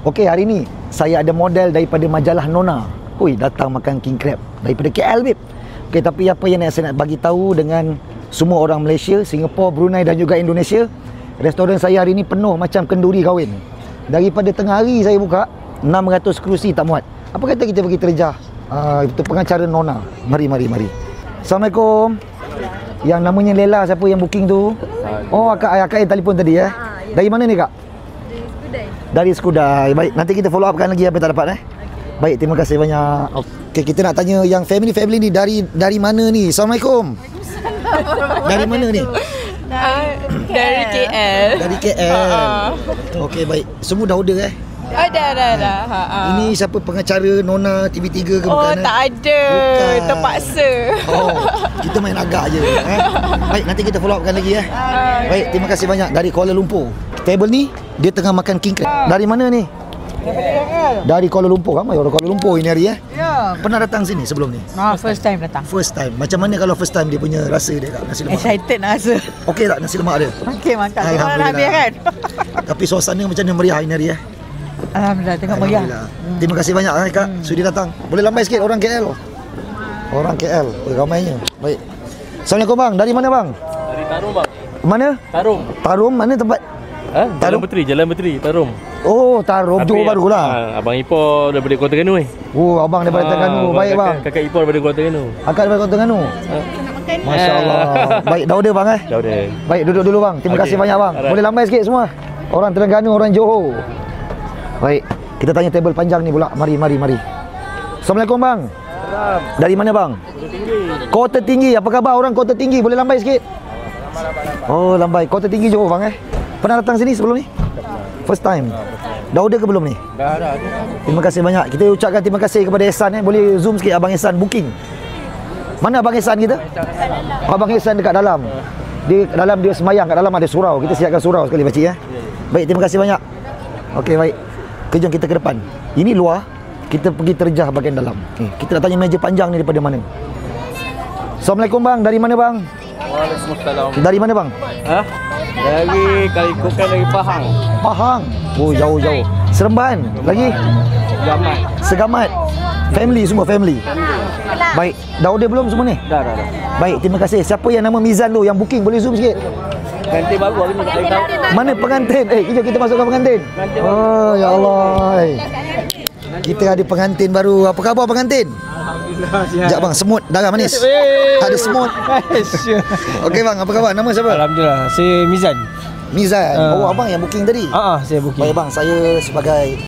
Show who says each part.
Speaker 1: Okey, hari ni saya ada model daripada majalah Nona. Hui, datang makan king crab daripada KL, babe. Okey, tapi apa yang saya nak bagi tahu dengan semua orang Malaysia, Singapura, Brunei dan juga Indonesia, restoran saya hari ni penuh macam kenduri kahwin. Daripada tengah hari saya buka, 600 kerusi tak muat. Apa kata kita pergi terjah itu pengacara Nona. Mari. Assalamualaikum. Yang namanya Lela, siapa yang booking tu? Oh, akak yang telefon tadi ya. Dari mana ni, Kak? Dari Skudai. Baik, nanti kita follow upkan lagi apa yang tak dapat. Baik, terima kasih banyak. Okey, kita nak tanya yang family ni dari mana ni? Assalamualaikum. Dari mana ni?
Speaker 2: Dari KL.
Speaker 1: Dari KL. Okey, baik. Semua dah order
Speaker 2: Dah.
Speaker 1: Ini siapa pengacara Nona TV3 ke bukan?
Speaker 2: Tak ada.
Speaker 1: Bukan.
Speaker 2: Terpaksa.
Speaker 1: Kita main agak je. Baik, nanti kita follow upkan lagi. Baik, terima kasih banyak. Dari Kuala Lumpur. Table ni dia tengah makan king crab. Dari mana ni? Dari Kuala Lumpur. Ramai orang Kuala Lumpur ini hari ya. Pernah datang sini sebelum ni?
Speaker 3: First time datang.
Speaker 1: First time. Macam mana kalau first time dia punya rasa dia kat nasi lemak?
Speaker 3: Excited nak rasa.
Speaker 1: Okey tak nasi lemak dia?
Speaker 3: Okey, makan.
Speaker 1: Alhamdulillah.
Speaker 3: Habis kan?
Speaker 1: Tapi suasana macam mana meriah ini hari ya?
Speaker 3: Alhamdulillah, tengok meriah.
Speaker 1: Terima kasih banyak Kak sudi datang. Boleh lambai sikit orang KL. Orang KL ramainya. Baik. Assalamualaikum bang. Dari mana bang?
Speaker 4: Dari Tarum bang.
Speaker 1: Mana?
Speaker 4: Tarum.
Speaker 1: Tarum mana tempat?
Speaker 4: Jalan Beteri, Tarum.
Speaker 1: Oh, Tarum Johor Bahru lah.
Speaker 4: Abang Ipoh daripada Kota Terengganu ni.
Speaker 1: Oh, abang daripada Terengganu. Baik bang.
Speaker 4: Kakak Ipoh daripada Kota Terengganu.
Speaker 1: Akak daripada Kota Terengganu. Masya-Allah. Baik, dah order bang
Speaker 4: Dah order.
Speaker 1: Baik, duduk dulu bang. Terima kasih banyak bang. Boleh lambai sikit semua. Orang Terengganu, orang Johor. Baik, kita tanya table panjang ni pula. Mari. Assalamualaikum bang. Dari mana bang? Kota Tinggi. Apa khabar orang Kota Tinggi? Boleh lambai sikit? Oh, lambai. Kota Tinggi Johor bang Pernah datang sini sebelum ni? First time. Dah order ke belum ni?
Speaker 4: Dah.
Speaker 1: Terima kasih banyak. Kita ucapkan terima kasih kepada Ehsan Boleh zoom sikit Abang Ehsan booking. Mana Abang Ehsan kita? Abang Ehsan dekat dalam. Dia semayang kat dalam ada surau. Kita siapkan surau sekali pakcik Baik, terima kasih banyak. Okey, baik. Kejom kita ke depan. Ini luar. Kita pergi terjah bahagian dalam. Kita nak tanya meja panjang ni daripada mana? Assalamualaikum bang. Dari mana bang?
Speaker 4: Waalaikumsalam.
Speaker 1: Dari mana bang?
Speaker 4: Dari Kalikukan, dari Pahang.
Speaker 1: Pahang. Oh, jauh. Seremban. Lagi? Segamat. Family semua family. Baik. Dah order belum semua ni?
Speaker 4: Dah.
Speaker 1: Baik, terima kasih. Siapa yang nama Mizan tu yang booking? Boleh zoom sikit?
Speaker 4: Pengantin baru hari ni tak tahu.
Speaker 1: Mana pengantin? Kejap kita masukkan pengantin. Oh, ya Allah. Kita ada pengantin baru. Apa khabar pengantin?
Speaker 4: Alhamdulillah.
Speaker 1: Sekejap bang, semut darah manis. Ada semut. Okey bang, apa khabar? Nama siapa?
Speaker 4: Alhamdulillah. Saya Mizan.
Speaker 1: Mizan. Oh, abang yang booking tadi?
Speaker 4: Saya booking.
Speaker 1: Baik bang, saya sebagai